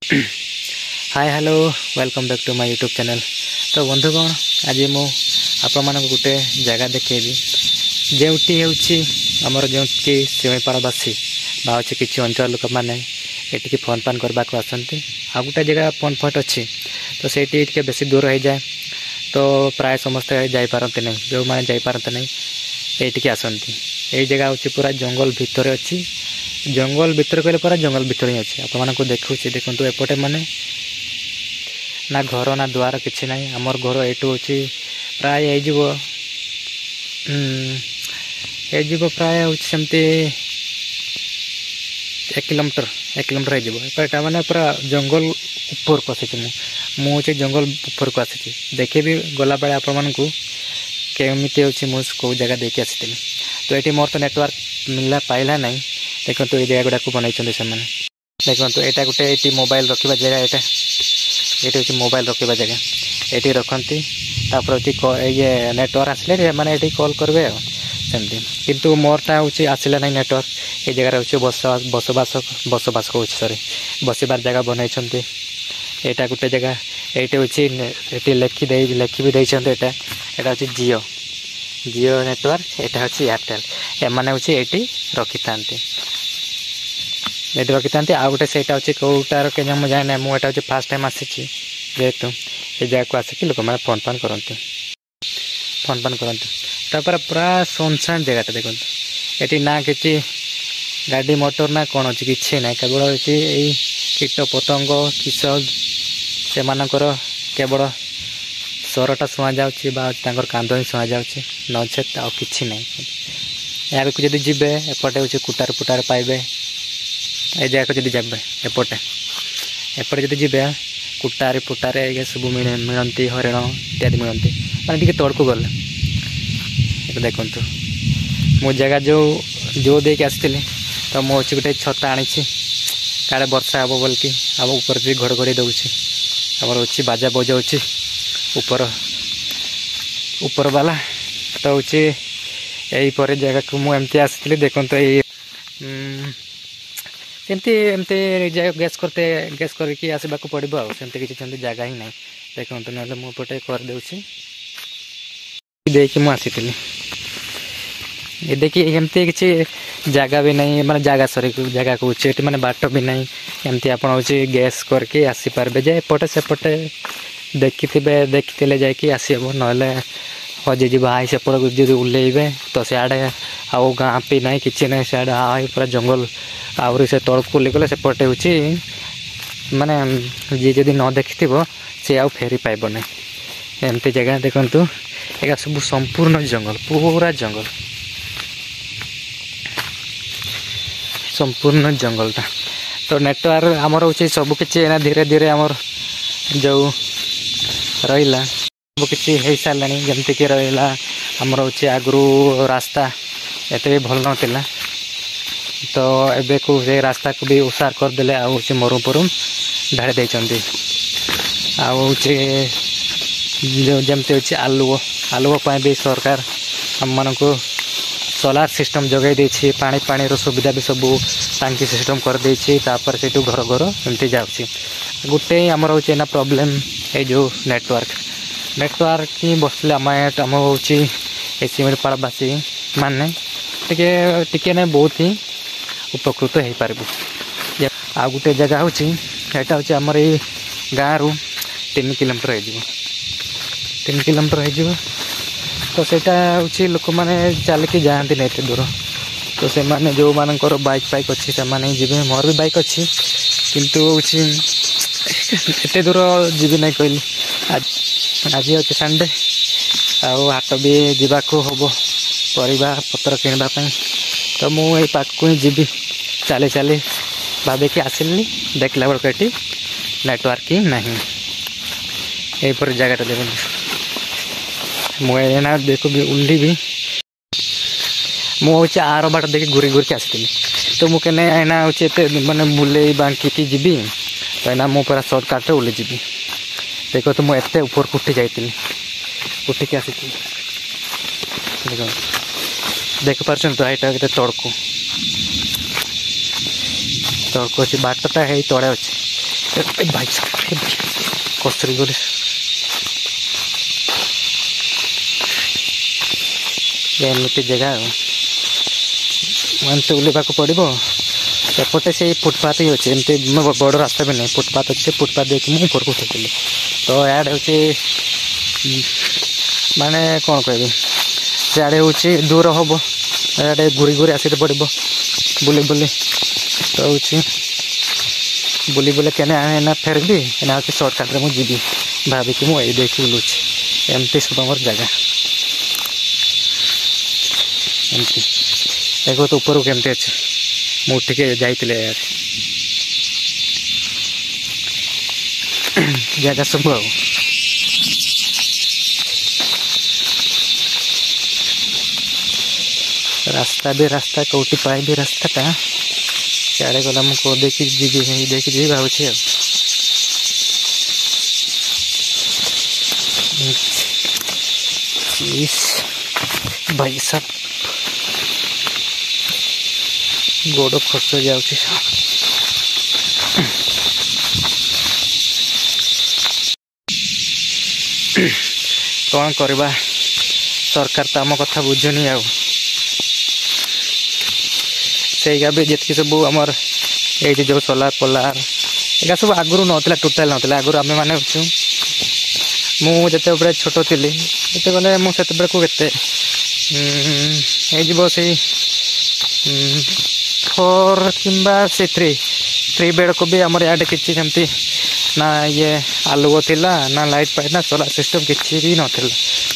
Hi hello welcome back to my YouTube channel. तो बंधुगण आज मु आपण मानक गोटे जगह देखेबी जोटी होमर जो कि शिमिपाड़वासी बाचे किसी अंचल लोक मैंने ये फोन फान करने को आसती आ गोटे जगह फोन फट अच्छी तो सेठी बेसी दूर हो जाए तो प्राय समस्ते जापारती नहीं जो मैंने जापारती नहीं ये आसती यही जगह हूँ पूरा जंगल भितर अच्छी जंगल भितर कहले पूरा जंगल भितर ही अच्छे आपको देखुँ देखो एपटे माने ना घर ना द्वार किसी ना आमर घर यू हूँ प्राय हो प्राय हूँ सेमती 1 किलोमीटर हो माने पूरा जंगल ऊपर को आसी मुझे जंगल ऊपर को आसी देखे भी गला बेले आपण केमी हूँ कौ जगह देखी आसी तो ये मोर तो नेटवर्क मिलला पाइला नहीं देखो ये जगह गुड़ा को बनई से देखो यहाँ गोटे ये मोबाइल रखा जगह ये हूँ मोबाइल रखा जगह ये रखती ये नेटवर्क आसिले मैंने ये कॉल करेंगे सेमती किंतु मोरटा हूँ आसला ना नेटवर्क ये जगह हूँ बसवास कौच सॉरी बसबार जगह बनई यहाँ गोटे जगह ये हूँ लिखि भी देते यहाँ हूँ जियो नेटवर्क यहाँ हूँ एयरटेल एम हूँ ये रखी था ये रखी था आ गए से हूँ कौटार के मुझे जाने मुझे हूँ फास्ट टाइम आसी जेहेतु ये जगह को आसिक लोक मैंने फोन फान करते तापर पूरा सुनसान जगह देखो ये ना कि गाड़ी मोटर ना कौन अच्छी किसी ना केवल ये कीट पतंग किस से केवल स्वरटा शुणा जाकर कांद ही शुणा जा नचेत आ कि ना या जब जी एपटे हूँ कुटार पुटार पाइबे ये जगह को जब जाबे एपटे जब जी कुटार पुटार ये सब मिलती हरिण इत्यादि मिलती मैंने टी तौड़ को गले देखु मो जगह जो देख आसती तो मुझे गोटे छता आनी काले वर्षा हे बोल कि अब ऊपर भी घड़घड़ी दूसरी आमर हूँ बाजा बजाऊँ ऊपर वाला तो हूँ यहीपर जगह को मुझे आसी देखो ये एमती गैस करके आसवा पड़ो आमती किसी जगह ही ना देखो ना मुझे करदे देखिए मुझे ये देखिए एमती किसी जगह भी नहीं माने जगह सॉरी जगह कहूँ ये मैंने बाट भी नहीं एमती आप गैस करके आसीपारे जे एपटे सेपटे देखी जाकि आसब ना हजिजी आई सेपट जो उल्लेबे तो सियाड़े आउ गाँ भी ना कि ना सियाड़े आई पूरा जंगल आहरी से तौक गले सेपटे हूँ माने जी जदि न देखि सी आउ फेरी पाइब ना एमती जगह देखु ये सब संपूर्ण जंगल पूरा जंगल संपूर्ण जंगलटा तो नेटवर्क आमर हूँ सबकि धीरे धीरे आमर जो रहा सबकि हो सारा जमतीक रहा आमर हूँ आगु रास्ता एत भी भल ना तो एबे को से रास्ता को भी उसार करदे आऊँ मरुम फरुम ढाड़ी देती आऊँ जमती हूँ आलुओ भी सरकार आम मान को सोलार सिस्टम जगै देछि पानी सुविधा भी सब टांकी सिस्टम कर देछि तापर से घर घर एमती जाउछि गोटे आमर हूँ ना प्रॉब्लम ये जो नेटवर्क ही बसले आम हूँ शिमिपाड़वासी माने टिके ना बहुत ही उपकृत हो पारबू आ गोटे जगह हूँ यहाँ हूँ आमर ये गाँव रु 3 किलोमीटर हो 3 किलोमीटर हो तो सेटा हूँ लोक मैंने चलिकी जाती ना एत दूर तो से माने जो मानकर बाइक फाइक अच्छी से जी मोर भी बाइक अच्छी किंतु हूँ एत दूर जी ना कहली आज हूँ संडे आट भी जावाक हम परिवा पतर किणवाई तो मुझे पाक ही जी चली चली भाविकी आसिली देखला बेलू ये नेटवर्क ही ना यहीपर जगह देखो मुझे ना देखो भी उल्ली भी मुझे आर बाट देखिए घूरी घूरी आसती तो मुझे ना हूँ मैंने बुले बांकी जी तो ना मुझे पूरा सर्टकट उल्ली जी देखो तो मुझे ऊपर को उठी जाती उठिक आसी देख पार्छ तो यहाँ के तड़को अच्छी बाटटा है तड़े अच्छे भाई कसरी गले एमती जगह एमती बुलवाक पड़ो एपटे से फुटपाथ ही अच्छे एमती बड़ रास्ता भी नहीं फुटपाथ अच्छे फुटपाथ देखिए मुझे ऊपर को उठेली तो याद हूँ माने कौन कह सियाड़े हूँ दूर हम इे घूरी घूरी आसी पड़ो बुले बुले तो हूँ बुले बुले के फेरबी एना हूँ सर्टकट में मुझे भाविकी मुझे देखी बुलूची एमती सब आम जगह एमती देखो तो ऊपर केमती अच्छे मुझे जाइए यार जगह सब आ रास्ता भी रास्ता कौटी पाए भी रास्ताटा सियाड़े गला मुझे देखी जी देखी जी भाव भाई साहब गोड़ खस जा कौन करवा सरकार तो आम कथा बुझुनी आ भी जितकी सब आमर ये जो सोलार पोलार एगा सब आगुरी ना टोटाल ना आगुरी आम मैंने मुझे छोट थी जिते गले मुझे को से 4 किंबा से 3 बेड को भी आमर याडे किसी सेमती ना ये आलुओ थिला ना लाइट पाइप ना सोलार सिस्टम किसी भी नाला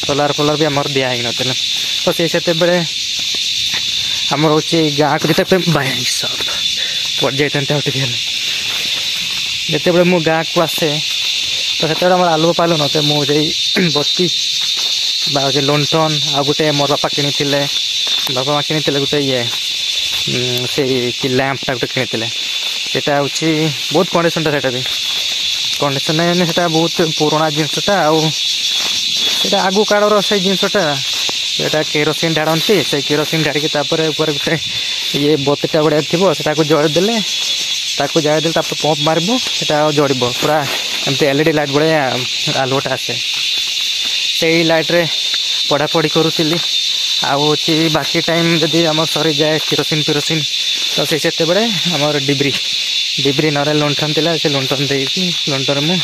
सोलार पोलार भी आमर दिया ही नाला तो से बेले आमर हूँ गाँव को जिते भाई सब पड़ जाते जिते बड़े मु गाँव को आसे तो से आम आलु पालु ना मुझे बत्ती लंठन आ गोटे मोर बापा कि बापा माँ कि गोटे ये से कि लैंपटा गोटे कि सेटा हूँ बहुत कंडीशन से भी कंडीशन से बहुत पुराना जिनसटा आटा आगु कालर से जिनसटा एटा केरोसिन ढाड़ती से केरोसिन ढाड़ी ऊपर गोटे ये बत्तीटा बड़े थी से जड़देले जादेले पंप मारब से जड़ पूरा एमती एलईडी लाइट बड़े आलुटा आसे से लाइट्रे पढ़ापढ़ी करूली आऊँ बाकी टाइम जदि आम सरी जाए केरोसिन फेरोसिन तो से बड़े आमर डिब्री न लंठन थी से लंठन देकी लंठन मु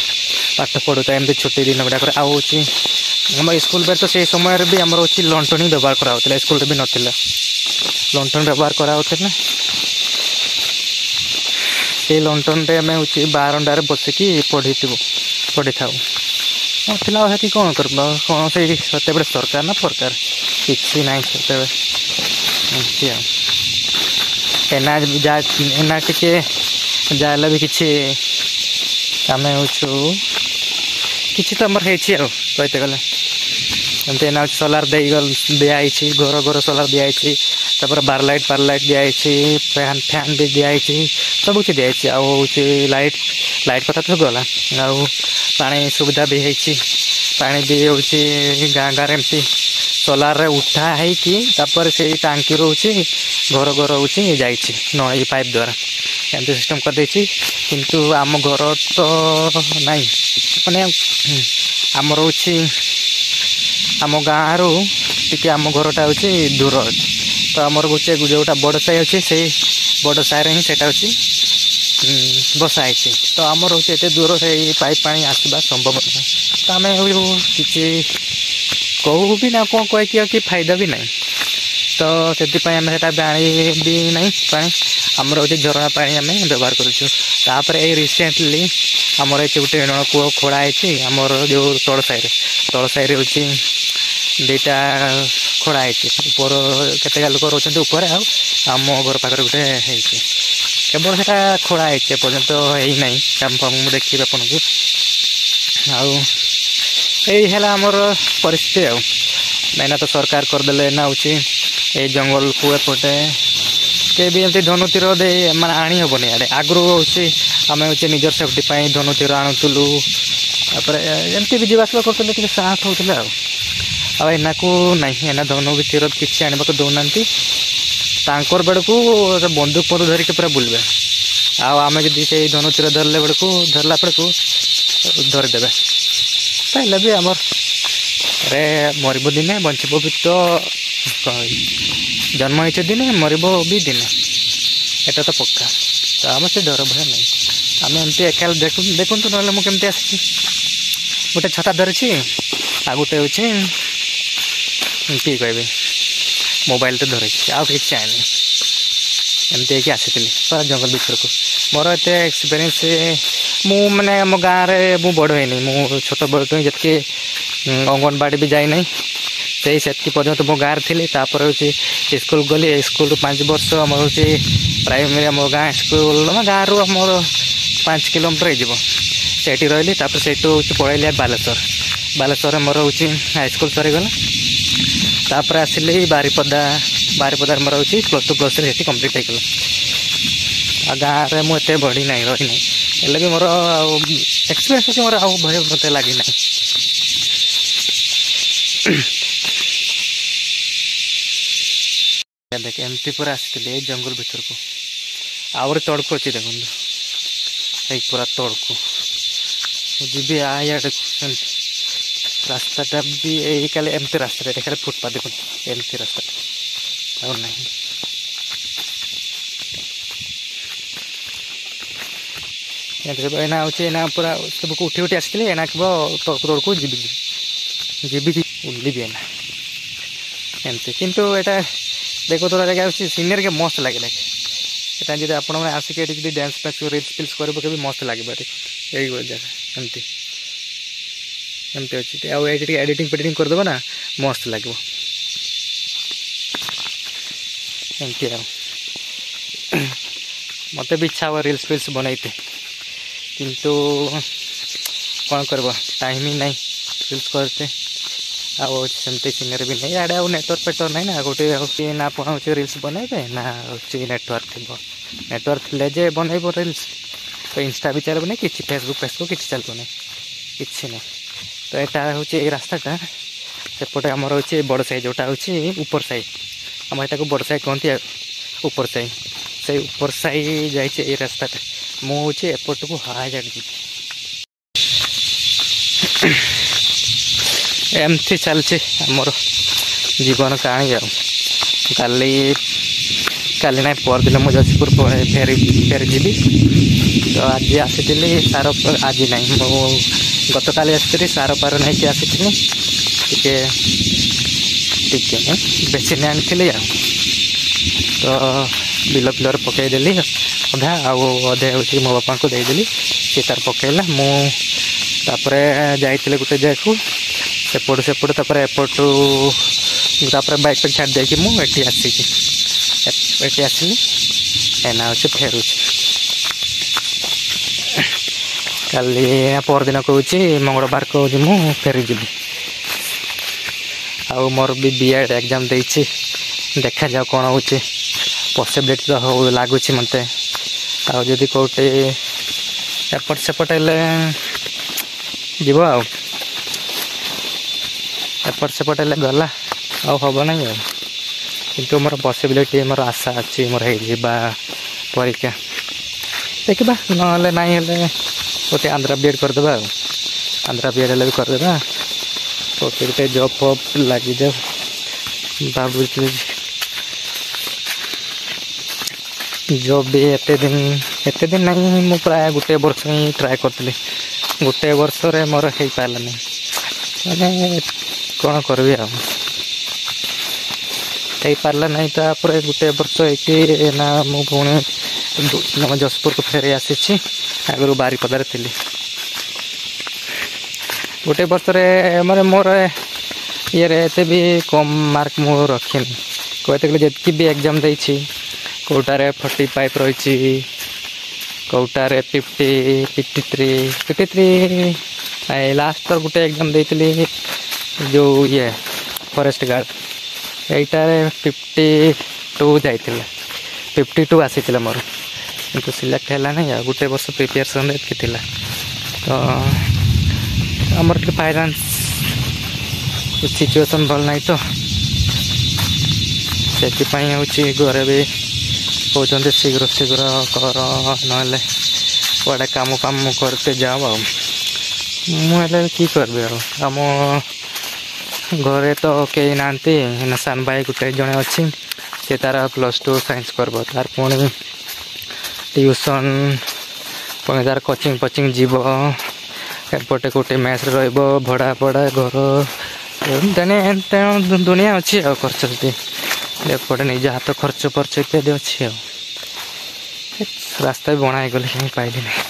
पाठ पढ़ुता एमती छुट्टी दिन गुड़ाक आम स्कूल बेर तो से समय भी आमर हूँ लंठन ही व्यवहार कराला स्कूल भी नाला लंठन व्यवहार कराला से लंठन आम हूँ बारंडार बसिकी पढ़ी था कौन कर कौन से सरकार ना सरकार किसी ना एना टे जाए भी किसी आम हूँ किसी तो आमर कहते गले एमती एना सोलार दिखाई घर घर सोलार दिखाई बार लाइट दिखाई फैन भी दिखाई सब कुछ दिखाई आऊँ लाइट कथा तो गला आउ पानी सुविधा भी है पानी भी हूँ गाँ गाँव एमती सोलार उठा है कि से टांकी रोचे घर घर हूँ जाए नई पाइप द्वारा एमती सिस्टम करदे किंतु आम घर तो नाई माने आमर हूँ आम गाँव टी आम घरटा हूँ दूर तो आमर गोटे जोटा बड़ साई अच्छे से बड़ साई हिं से बसाई तो आमर हूँ एत दूर से पाइप पानी आसवा संभव ना तो आम किसी कहू भी ना कौन कह कि फायदा भी नहीं तो से आम आनी भी नहीं पानी आमर हूँ झरणा पानी आम व्यवहार करुपर ये रिसेंटली आमर ये गोटे नलकूप खोड़ाई आमर जो तल साइड हूँ 2टा खोड़ाई ऊपर केते लोक रोचे ऊपर आम घर पाखे गोटे केवल से खोड़ाई पर्यंत है काम फाम देखिए आपन को आमर परिस्थिति आईना तो सरकार करदे ना हूँ ये जंगल को एपटे के भी एमती धनुतीर दे माने आनी हेनी आड़े आगु हूँ आम हूँ निजर सेफ्टी धनुतीर आणुलु एमती भी जावास करते कि साहस होते आना को नहीं एना धनु भी तीर किसी आने को दौना बेड़ को बंदूक पद धरिक पूरा बुलवे आम जदि से धनुतीर धरले बेड़ू धरला बेड़ू धरदेवे ताइले भी आमर रे मरब दिने बंचब भी तो जन्म हो दिने मरब भी दिने एटा तो पक्का तो आम से डर भय नहीं आम एमती एकाल देखु ना मुझे आसी गोटे छता धरी आ गोटे हूँ कह मोबाइल तो धरी आउ कि चाहनी एमती आसी पूरा जंगल भर को मोर एत एक्सपीरियंस मु मैंने मो गाँव में बड़ है मु छोट बड़ जी अंगनवाड़ी भी जाए नहीं से पर्यटन मो गाँव थी तापर हूँ स्कूल गली स्कूल 5 वर्ष आम हूँ प्राइमरी आम गाँ स्कूल गाँव रू मोर 5 किलोमीटर होती रही से पलैली बालेश्वर मोर हूँ हाईस्कल सरीगला तापर आसिली बारिपदा मोर हूँ +2 +3 कंप्लीट होगला आ गाँव में मुझे बढ़ी ना रही ना हेल्ले भी मोर एक्सपीरियंस अच्छे मोर आउ भय मत लगी ना देख एमती पूरा आसती जंगल भीतर को आउरी तड़कू अच्छी देखो पूरा तड़कू जी आया रास्ताटा भी यही खाली एमती रास्ता खाली फुटपाथ देखो एमती रास्ता और नहीं एना हूँ पूरा सबको उठी उठी आसती एना केवल तड़कू तड़कू जीवी उल्ली एना एमती किंतु एटा देखो तो जगह सीनियर के मस्त लगे यहाँ जी आप आसिक डांस फैंस रिल्स फिल्स कर मस्त लगे यही जगह एमती एमती अच्छी आउ एडिटिंग फेडिटिंग करदेव ना मस्त लगे एमती मत भी इच्छा हुआ रिल्स फिल्स बनईते किंतु कौन कर टाइम ही नहीं रिल्स करते आमती सीनरी भी नहीं आड़े नेटवर्क पेटवर्क नहीं ना गोटे ना आप हूँ रिल्स बनइबे ना हूँ नेटवर्क थी नेटवर्क थे जे बनइब रिल्स तो इंस्टा भी चलो नहीं कि फेसबुक कि चलो नहीं कि नहीं तो यहाँ हूँ ये रास्ताटा सेपटे आमर हूँ बड़ साई जोटा हूँ ऊपर साई आम यहाँ बड़ साई कहती ऊपर साई से ऊपर साई जाइए रास्ताटा मुझे एपट को हाइजाट जी एमती चलती आमर जीवन कहानी काली काली ना परदिन मुझे जजपुर फेरी जी तो आज आसी सार आज ना गत काली आसी सार पार नहीं आसी बेची आनी तो बिल फिलर पकईदेली अधा आधे हूँ मो बापा को देदेली सी तार पकईला मुझे जाइए गोटे जगह सेपट सेपट एपटू बैक पैक छाड़ देकी मुझे आसली एना हूँ फेरुच काली परदिन कहूँ मंगलवार को मु फेरी जी आउ मोर भी बीएड एग्जाम देछि देखा जाओ कौन हो पॉसिबिलिटी तो हो लगुच मत आदि कौटे एपट सेपट जीव एपट सेपट गला हम ना किंतु मोर पॉसिबिलिटी मोर आशा अच्छी मोर परीक्षा देखा ना ना गोटे आंध्रा बीएड करदे आंध्रा बीएड भी करदे ओके गोटे जॉब फॉब लगी जाओ भावुँ जॉब भी एते दिन नहीं मु प्राय गोटे वर्ष ही ट्राए करी गोटे वर्ष रे मोर हो पारानी मैंने कौन करी पारा ना तापर गोटे वर्ष होना मु पुणी जजपुर को फेरी आसी आगु बारिपदार थी गोटे वर्ष मारे मोर ये भी कम मार्क मु रखिनी कहते जी भी एग्जाम देछि कोटारे 45 रही कोटारे 50 53 लास्ट तर गोटे एग्जाम देती जो ये फॉरेस्ट गार्ड यहीटारे 52 जाइए 52 आसी मोर किंतु सिलेक्ट है ना गोटे वर्ष प्रिपेरेसन तो आमर फाइनान्स सिचुएशन भल नहीं तो से हूँ घरे भी कहते शीघ्र शीघ्र कर ना कड़े काम काम करते जाओ मुझे कि करबी आम घरे तो कई ना सान भाई गोटे जड़े अच्छी से तार +2 साइंस कर तार पुणी ट्यूशन पुणी तार कोचिंग कोचिंग जीव एपटे गोटे मेस भड़ा पड़ा घर दुनिया अच्छी खर्च एपटे निज हाथ खर्च पर्च इत्यादि अच्छी रास्ता भी बना गले कहीं पाइली नहीं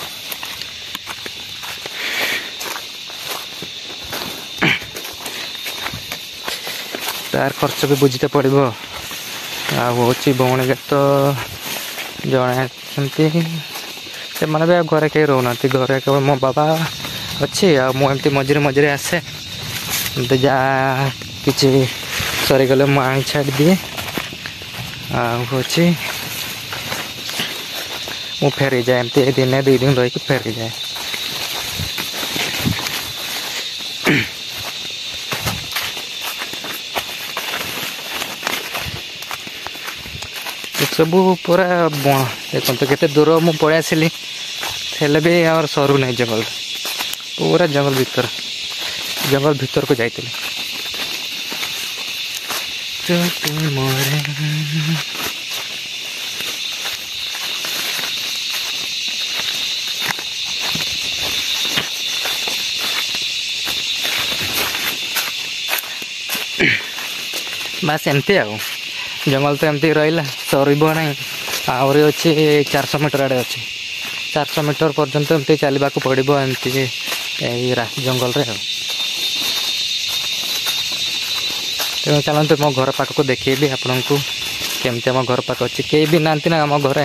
तार खर्च भी बुझीते पड़ो हूँ भौणी तो जड़े से मैंने भी घरे कहीं रोना घरे केवल मो बाबा अच्छी आमती मझे मझे आसे जहाँ कि सरीगले मुझे आनी छाड़ दिए अच्छी मु फेरी जाए एमती दिन 2 दिन रही फेरी जाए सब पूरा देखते केते दूर मु पड़े आसली भी और सरू नहीं जंगल पूरा जंगल भीतर को जाइए बस एमती जंगल तो एमती रहा सरब ना आहरी अच्छी 400 मीटर आड़े अच्छी 400 मीटर पर्यंत एमती चलवा पड़ो एमती जंगल रे तेणु चलते मो घर पाख को देखेबी आपण को केमती आम घर पाख अच्छी कई भी नाती ना आम घर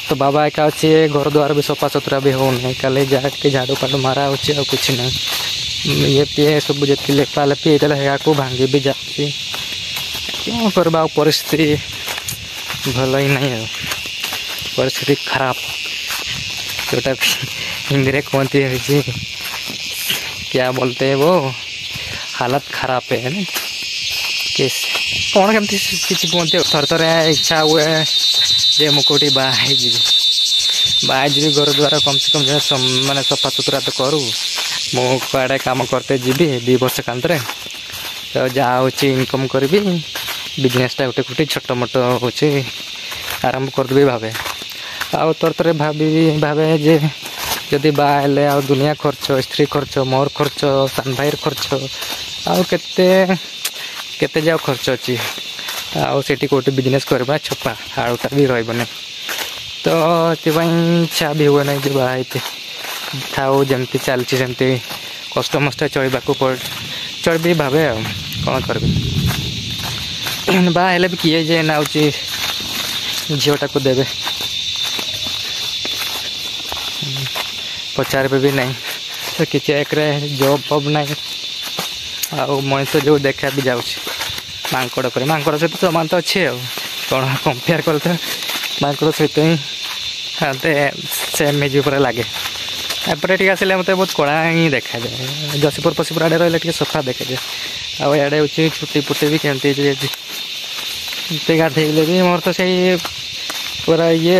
तो बाबा एका अच्छी घर द्वार भी सफा सुतरा भी होना खाली जाके झाड़ू पाड़ू मारा अच्छी आ कुछ ना ये पीए सब जी लेपा लेपी होता को भांगी भी जाती क्या करवा परिस्थिति भल ही नहीं परिस्थिति खराब जोटा हिंदी में कहती क्या बोलते हैं वो हालत खराब है ना कौन केमती किसी कहते थर थर इच्छा हुए जे मुझे बाहर घर द्वारा कम से कम माने सफा सुतरा तो करूँ मुझे काम करते जीवी 2 वर्ष कांतरे तो जहाँ हूँ इनकम करी बिजनेसटा गोटे गोटे छोट मोट हूँ आरंभ करदेवी भावे आउ तर भावे जे जदि बाहर आ दुनिया खर्च स्त्री खर्च मोर खर्च सान भाई खर्च आउ केते जाओ खर्च अच्छी आठी कौटे बिजनेस करवा छपा आउटा भी रही तो ये इच्छा भी हुए ना जो बाहर था जमती चलती सेमती कष्ट मष्ट चलवा चल भी भावे कौन करबी बाहर भी किए जे ना झीटा को देवे पचार भी नहीं तो किसी एक जॉब फब ना मनीष जो देखा भी जाऊँ मांकड़ पर मांकड़ सहित समान तो अच्छे कौन कंपेयर करते मांकड़ सहित ही सेम पूरा लगे एपटे टी आसले मत बहुत कड़ा ही देखा जाए जसीपुर पशीपुर आड़े रही सफा देखा जाए आड़े हूँ छुट्टी पुट्टी भी कमती गाधेले भी मोर तो सही पूरा ये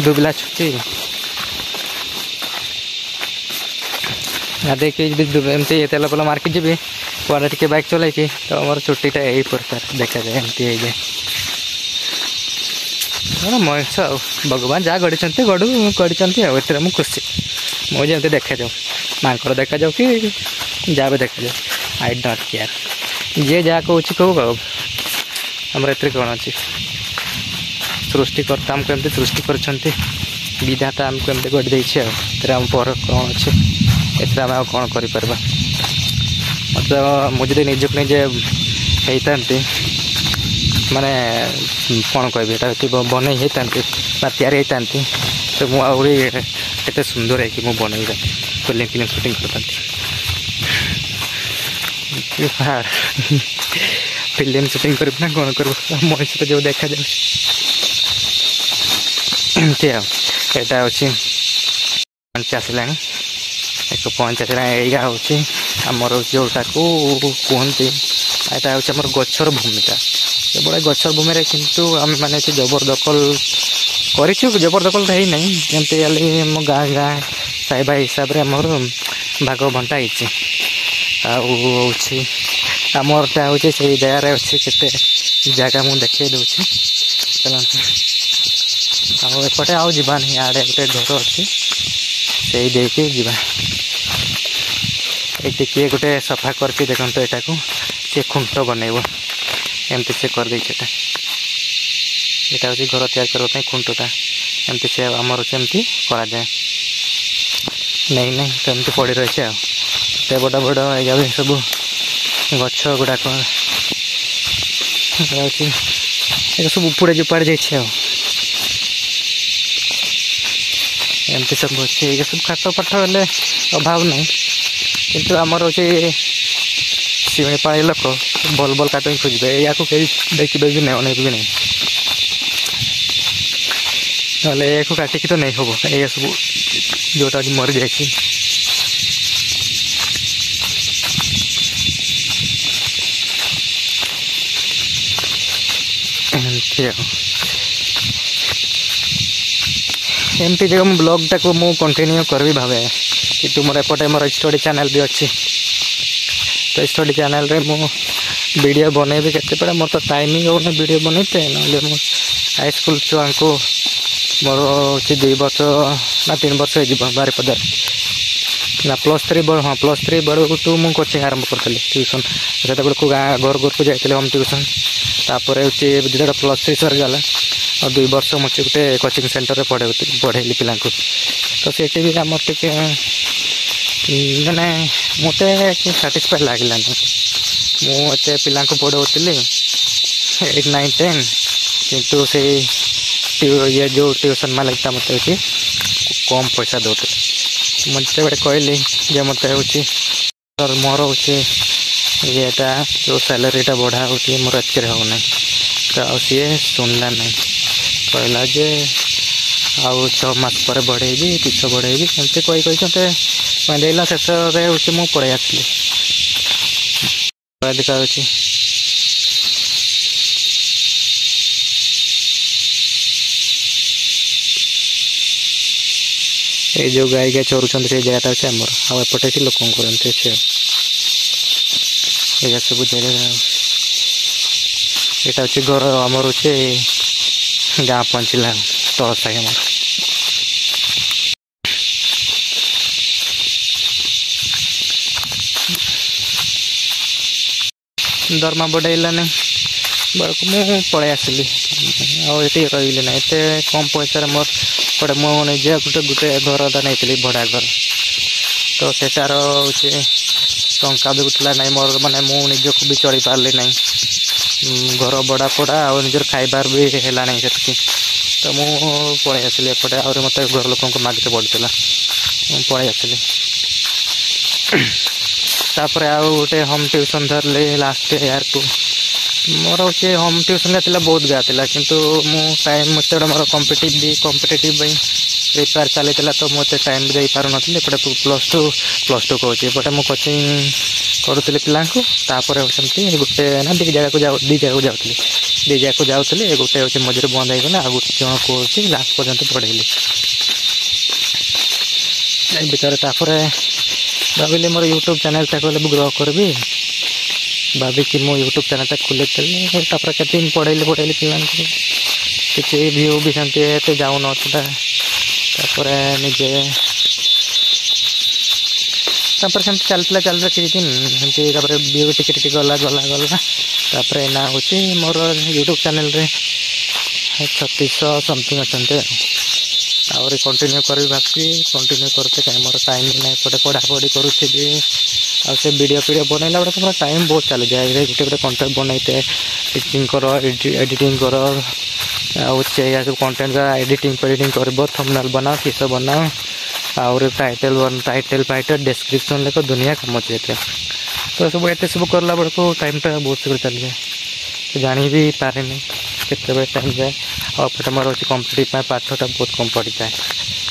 दुबला छुट्टी गाधे एमती तेल पेल मार्के जी कड़े टे बैक चल तो मोर छुट्टीटा यही प्रकार देखा जाए एमती हो जाए मनीष भगवान जहाँ गढ़ी गढ़ू गढ़ी मुझे खुशी मुझे जमी देखा जाऊ मांकड़ देखा जाऊ कि जहाँ भी देखा जाऊ आई डोंट केयर जी जहाँ कहूँ कहू आमर ए कौन अच्छी सृष्टिकर्ता आमको एमती सृष्टि कर विधाता आमको एमती गढ़ी देम पर कौन अच्छे एम कौन कर मुझे निजुक निजे होता माने कौन कह बन होता या तो मुझे सुंदर है कि मुझे बनई फिल्म फिल्म शूटिंग करता फिल्म शूटिंग कर कौन कर मनीष तो जो देखा जाए यहाँ अच्छी पंच आसला 150 यहाँ हूँ आमर जोटा को कहते यहाँ हूँ आम गचर भूमिका केवल गचर भूमि किंतु आम मैंने जबरदखल କରିଛୁ ଜବରଦଖଲ ତ ହେଇନାହିଁ, ଯେମିତି ହେଲେ ଆମ ଗାଁ ସାହି ଭାଇ ହିସାବରେ ଆମର ଭାଗ ବଣ୍ଟା ହେଇଛି। ଆଉ ହେଉଛି ଆମରଟା ହେଉଛି ସେଇ ଜାଗାରେ ଅଛି, କେତେ ଜାଗା ମୁଁ ଦେଖେଇ ଦେଉଛି ଚାଲନ୍ତୁ। ଆଉ ଏପଟେ ଆଉ ଯିବାନି, ଆଡ଼େ ଗୋଟେ ଘର ଅଛି ସେଇ ଦେଇକି ଯିବା। ଏଇଠି କିଏ ଗୋଟେ ସଫା କରିଛି ଦେଖନ୍ତୁ, ଏଟାକୁ ସେ ଖୁଣ୍ଟ ବନେଇବ, ଏମିତି ସେ କରିଦେଇଛି। ଏଇଟା ହେଉଛି ଘର ତିଆରି କରିବା ପାଇଁ ଖୁଣ୍ଟଟା, ଏମିତି ସେ ଆମର ସେମିତି କରାଯାଏ। ନାଇଁ ତ ଏମିତି ପଡ଼ି ରହିଛି। ଆଉ ଏତେ ବଡ଼ ବଡ଼ ଏଇ ସବୁ ଗଛ ଗୁଡ଼ାକ ଅଛି, ଏ ସବୁ ଉପୁଡ଼େ ଜୁପାଡ଼ି ଯାଇଛି। ଆଉ ଏମିତି ସବୁ ଅଛି, ଏ ସବୁ କାଠ ପାଠ ହେଲେ ଅଭାବ ନାହିଁ, କିନ୍ତୁ ଆମର ହେଉଛି ଶିମିଳିପାଳି ଲୋକ ଭଲ କାଠ ହିଁ ଖୋଜିବେ, ଏହାକୁ କେହି ଦେଖିବେ ବି ନାହିଁ, ଅନେଇବେ ବି ନାହିଁ। ନହେଲେ ଏହାକୁ କାଟିକି ତ ନେଇ ହେବ, ଏଇଆ ସବୁ ଯେଉଁଟା ଆଜି ମରିଯାଇଛି। ଏମିତି ଆଉ ଏମିତି ଜାଗା ମୁଁ ବ୍ଲଗ୍ଟାକୁ ମୁଁ କଣ୍ଟିନ୍ୟୁ କରିବି ଭାବେ, କିନ୍ତୁ ମୋର ଏପଟେ ମୋର ଷ୍ଟଡ଼ି ଚ୍ୟାନେଲ୍ ବି ଅଛି। ତ ଷ୍ଟଡ଼ି ଚ୍ୟାନେଲ୍ରେ ମୁଁ ଭିଡ଼ିଓ ବନେଇବି କେତେବେଳେ, ମୋର ତ ଟାଇମିଂ ହେଉନି ଭିଡ଼ିଓ ବନେଇତେ। ନହେଲେ ମୁଁ ହାଇସ୍କୁଲ ଛୁଆଙ୍କୁ ମୋର ହେଉଛି 2 ବର୍ଷ ନା 3 ବର୍ଷ ହେଇଯିବ ବାରିପଦାରେ ନା +3 ବେଳକୁ ମୁଁ କୋଚିଂ ଆରମ୍ଭ କରିଥିଲି ଟ୍ୟୁସନ୍। ସେତେବେଳକୁ ଘରକୁ ଯାଇଥିଲି ହୋମ୍ ଟ୍ୟୁସନ୍। ତାପରେ ହେଉଛି ଯେତେବେଳେ +3 ସରିଗଲା, ଆଉ 2 ବର୍ଷ ମୁଁ ଗୋଟେ କୋଚିଂ ସେଣ୍ଟରରେ ପଢ଼େଇଲି ପିଲାଙ୍କୁ। ତ ସେଠି ବି ଆମର ଟିକେ ମାନେ ମୋତେ ସାଟିସ୍ଫାଏ ଲାଗିଲାନି। ମୁଁ ଏତେ ପିଲାଙ୍କୁ ପଢ଼ଉଥିଲି 8, 9, 10, କିନ୍ତୁ ସେଇ ଯେଉଁ ଟ୍ୟୁସନ୍ ମାଲିକଟା ମୋତେ ହେଉଛି କମ୍ ପଇସା ଦେଉଥିଲେ। ମୁଁ ଯେତେବେଳେ କହିଲି ଯେ ମୋତେ ହେଉଛି ମୋର ହେଉଛି ଇଏଟା ଯେଉଁ ସାଲାରୀଟା ବଢ଼ା ହେଉଛି ମୋର ଏଥିରେ ହେଉନାହିଁ, ତ ଆଉ ସିଏ ଶୁଣିଲା ନାହିଁ। କହିଲା ଯେ ଆଉ 6 ମାସ ପରେ ବଢ଼େଇବି, କିସ ବଢ଼େଇବି, ଏମିତି କହିଛନ୍ତି ଦେଇଲା। ଶେଷରେ ହେଉଛି ମୁଁ ପଳେଇ ଆସିଲି। ଦେଖା ହେଉଛି ଏଇ ଯେଉଁ ଗାଈ ଚରୁଛନ୍ତି ସେଇ ଜାଗାଟା ଅଛି ଆମର, ଆଉ ଏପଟେ ଅଛି ଲୋକଙ୍କର ଏମିତି ଅଛି। ଆଉ ଏଇଟା ସବୁ ଜାଗା, ଏଇଟା ହେଉଛି ଘର ଆମର ହେଉଛି ଗାଁ ପହଞ୍ଚିଲା ତଳ ସାହି ଆମର। ଦରମା ବଢ଼େଇଲାନି ବେଳକୁ ମୁଁ ପଳେଇ ଆସିଲି, ଆଉ ଏଠି ରହିଲି ନାହିଁ। ଏତେ କମ୍ ପଇସାରେ ମୋର ଗୋଟେ ମୁଁ ନିଜେ ଗୋଟେ ଘରଟା ନେଇଥିଲି ଭଡ଼ା ଘର, ତ ସେଟାର ହେଉଛି ଟଙ୍କା ବି ଉଠିଲା ନାହିଁ ମୋର, ମାନେ ମୁଁ ନିଜକୁ ବି ଚଳି ପାରିଲି ନାହିଁ। ଘର ଭଡ଼ା ପଡ଼ା ଆଉ ନିଜର ଖାଇବାର ବି ହେଲା ନାହିଁ ସେତିକି, ତ ମୁଁ ପଳେଇ ଆସିଲି ଏପଟେ। ଆହୁରି ମୋତେ ଘର ଲୋକଙ୍କୁ ମାଗିତେ ପଡ଼ିଥିଲା, ମୁଁ ପଳେଇ ଆସିଲି। ତାପରେ ଆଉ ଗୋଟେ ହୋମ୍ ଟ୍ୟୁସନ୍ ଧରିଲି ଲାଷ୍ଟ ଇୟର୍କୁ। ମୋର ହେଉଛି ହୋମ୍ ଟ୍ୟୁସନ୍ରେ ଥିଲା ବହୁତ ଗାଁ ଥିଲା, କିନ୍ତୁ ମୁଁ ଟାଇମ୍ ସେତେବେଳେ ମୋର କମ୍ପିଟେଟିଭ୍ ପାଇଁ ପ୍ରିପେୟାର ଚାଲିଥିଲା, ତ ମୁଁ ଏତେ ଟାଇମ୍ ଦେଇପାରୁନଥିଲି। ଏପଟେ ପ୍ଲସ୍ ଟୁ କହୁଛି, ଏପଟେ ମୁଁ କୋଚିଂ କରୁଥିଲି ପିଲାଙ୍କୁ। ତାପରେ ସେମିତି ଗୋଟେ ନା ଦୁଇ ଜାଗାକୁ ଯାଉଥିଲି। ଗୋଟେ ହେଉଛି ମଝିରେ ବନ୍ଦ ହେଇଗଲା, ଆଉ ଗୋଟେ ଜଣକୁ ହେଉଛି ଲାଷ୍ଟ ପର୍ଯ୍ୟନ୍ତ ପଢ଼େଇଲି ଏଇ ଭିତରେ। ତାପରେ ଭାବିଲି ମୋର ୟୁଟ୍ୟୁବ୍ ଚ୍ୟାନେଲ୍ଟା କହିଲେ ମୁଁ ଗ୍ରୋ କରିବି ଭାବିକି ମୁଁ ୟୁଟ୍ୟୁବ୍ ଚ୍ୟାନେଲ୍ଟା ଖୋଲିଥିଲି। ତାପରେ କେତେ ଦିନ ପଢ଼େଇଲି ପିଲାଙ୍କୁ, କିଛି ଭିୟୁ ବି ସେମିତି ଏତେ ଯାଉନଥିଲା। ତାପରେ ସେମିତି ଚାଲିଥିଲା କିଛି ଦିନ ସେମିତି, ତାପରେ ଭିୟୁ ଟିକେ ଗଲା। ତାପରେ ନା ହେଉଛି ମୋର ୟୁଟ୍ୟୁବ୍ ଚ୍ୟାନେଲ୍ରେ 3600 ସମଥିଙ୍ଗ ଅଛନ୍ତି। ଆହୁରି କଣ୍ଟିନ୍ୟୁ କରିବି ଭାବୁଛି, କଣ୍ଟିନ୍ୟୁ କରୁଛେ କାହିଁ ମୋର ଟାଇମ୍ ନାହିଁ। ଏପଟେ ପଢ଼ାପଢ଼ି କରୁଥିବି, ଆଉ ସେ ଭିଡ଼ିଓ ବନେଇଲା ବେଳକୁ ମୋର ଟାଇମ୍ ବହୁତ ଚାଲିଯାଏ। ଗୋଟେ କଣ୍ଟେଣ୍ଟ ବନେଇତେ ଟିଚିଂ କର, ଏଡ଼ିଟିଂ କର, ଆଉ ସେଇଆ ସବୁ କଣ୍ଟେଣ୍ଟ ଏଡ଼ିଟିଂ କରିବ, ଥମ୍ବନେଲ୍ ବନାଅ, କିସ ବନାଅ, ଆହୁରି ଟାଇଟେଲ୍ ଡେସ୍କ୍ରିପସନ୍ ଲେଖ, ଦୁନିଆ କାମ ଅଛି ଏଥିରେ। ତ ଏତେ ସବୁ କଲା ବେଳକୁ ଟାଇମ୍ଟା ବହୁତ ଶୀଘ୍ର ଚାଲିଯାଏ, ଜାଣି ବି ପାରେନି କେତେବେଳେ ଟାଇମ୍ ଯାଏ। ଆଉ ଏପଟେ ମୋର ହେଉଛି କମ୍ପିଟେଟିଭ୍ ପାଇଁ ପାଠଟା ବହୁତ କମ୍ ପଡ଼ିଥାଏ,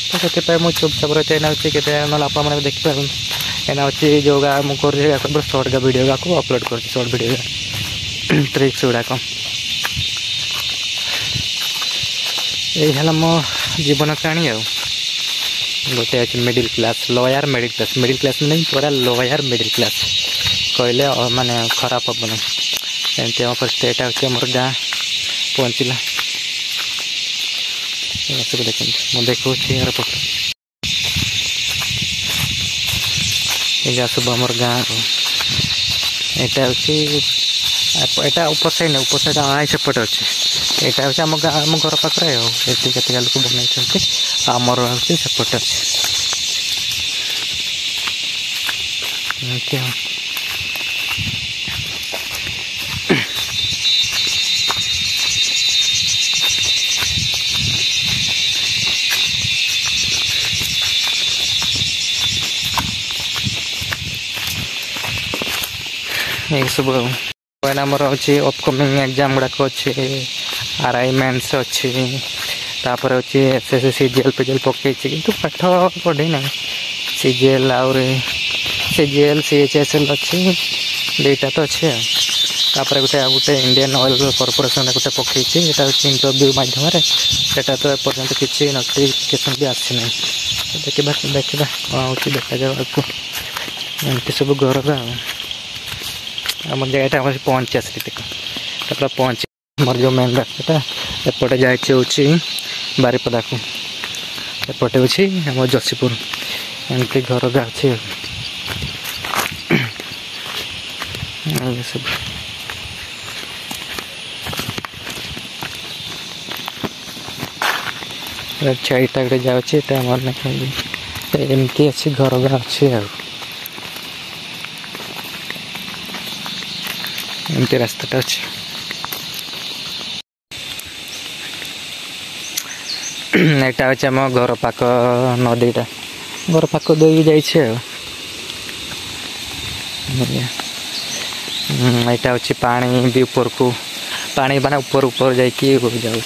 ତ ସେଥିପାଇଁ ମୁଁ ଚୁପଚାପ ରହିଥାଏ। ଏଇନା ହେଉଛି କେତେ ନହେଲେ ଆପଣମାନେ ଦେଖିପାରିବେ, ଏଇନା ହେଉଛି ଯୋଉଗା ମୁଁ କରୁଛି ସର୍ଟ ଭିଡ଼ିଓ ଗାକୁ ଅପଲୋଡ଼ କରୁଛି, ସର୍ଟ ଭିଡ଼ିଓ ଟ୍ରିକ୍ସ ଗୁଡ଼ାକ। यही है मो जीवन कहानी आ गोटे अच्छे middle class lower middle class नहीं पूरा लोअर मिडिल क्लास कहले माने खराब हेन एमती फर्स्ट यहाँ हूँ मोर गाँ पहुँचला सब देखते मुझे देखा यार फोटो ये सब आम गाँ यहाँ हूँ यहाँ ऊपर साइड आई सेपटे अच्छे यहाँ हूँ आम गाँ आम घर पाखे ये लोक बनई आमर हूँ सेपटे अच्छे ये सब आमर अच्छे अपकमिंग एग्जाम गुड़ाक अच्छे RI मेन्स अच्छी तापर अच्छे SSC CGL PGL पकई कि पाठ पढ़ी ना CGL आउर CGL CHSL अच्छी दुईटा तो अच्छे तापर गोटे इंडियन ऑयल कॉर्पोरेशन गोटे पकई यहाँ इंटरव्यू मध्यम सेटा तो एपर्तंत किसी नोटिफिकेशन भी आसी ना देखा देखा कौन हो देखा जाए एमती सब घर आम जगह पहुँची आसली देख पहुँची मोर जो मेन रास्ता एपटे जाए बारिपदा को एपटे अच्छी आम जसीपुर एमती घर अच्छे सब अच्छा यहाँ गोटे जाऊँगी एमती अच्छी घर अच्छे एमती रास्ताटा अच्छे यहाँ हूँ आम घर पाख नदीटा घर पाख दे जाइए यहाँ हूँ पानी भी ऊपर को पानी माने ऊपर ऊपर जाइए जाऊँ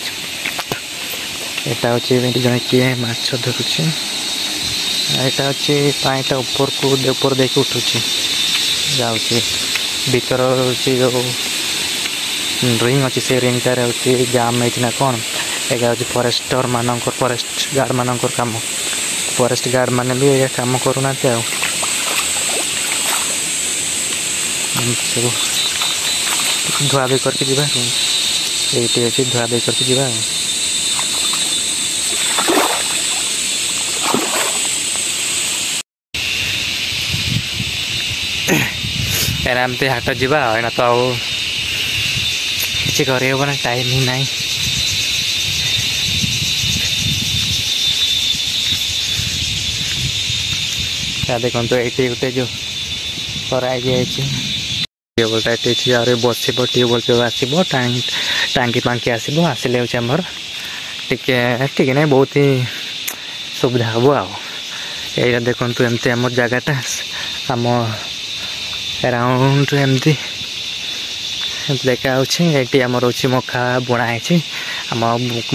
यहाँ हूँ जन किए माछ धरुचे यहाँ हूँ पानीटा ऊपर को ऊपर देख उठुचे जाऊँ भीतर जो रिंग अच्छी से रिंगटार हूँ जाम होना कौन एगा हूँ फरेस्टर मान फरेस्ट गार्ड मान कम फरेस्ट गार्ड मैंने भी ये कम करूना सब धुआधुई करके जीवा ये अच्छी धुआधुई करके जीवा एमती हाट जावा एना तो किसी करना टाइम ही ना देखो तो ये गोटे जो कराई ट्यूबवेल बस ट्यूबवेल पे आसो टांकी पांकी आसो आसिले आमर टे ना बहुत ही सुविधा हम आ देखो एमती आम जगटा आम अराउंड एमती देखा ये आमर अच्छी मका बुणाई आम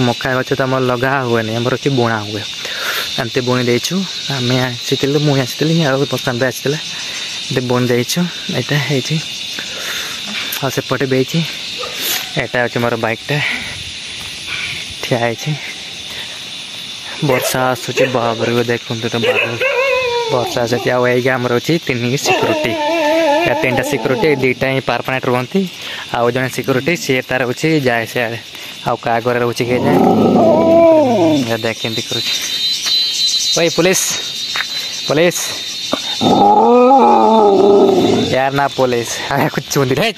मका गच तो आम लगा हुए नहीं आमर अच्छी बुणा हुए एमती बुणी देचु आम आसी मुझे आसी पसंद आसला बुणी देचु यहाँ हाँ सेपटे बेची यहाँ हूँ मोर बाइकटा ठिया वर्षा आसूँ बाबर देखते तो बादल वर्षा आसूँ आमर अच्छी 3 सिक्यूरीटी या 3टा सिक्यूरीटी 2टा ही परमानेंट रुहती आउ जन सिक्यूरीटी सी तार हूँ जाए सियाड़े आगे रोचे किए जाए देख के कर पुलिस पुलिस यार ना पुलिस कुछ चुंदी रे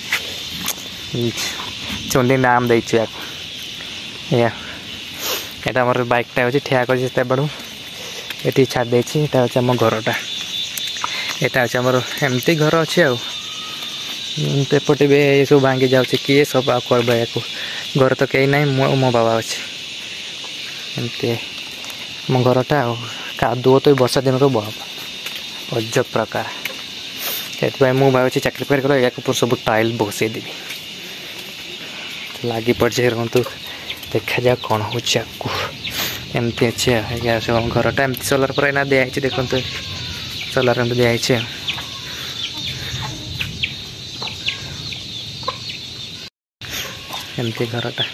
चुंदी नाम देचु या यहाँ मोर बाइकटा हूँ ठिया कर बड़ू ये छाड़ देती यहाँ हूँ आम घरटा यहाँ हूँ आमर एमती घर अच्छे आउपटे भी ये सब भांगी जाऊँगी किए सब कर घर तो कहीं ना मो बाबा अच्छे एमती मो घरटा कादुओ तो वर्षा दिन तो बहुत अजब प्रकार से मुझे चाकरी फाकरी कर या सब टाइल बसई देवी लगी पड़ जाए रुहतु देखा जा कौन हो एमती अच्छे घरटा एमती सोलार पर ना दिखाई देखो सोलार दिखाई एमती घरटा।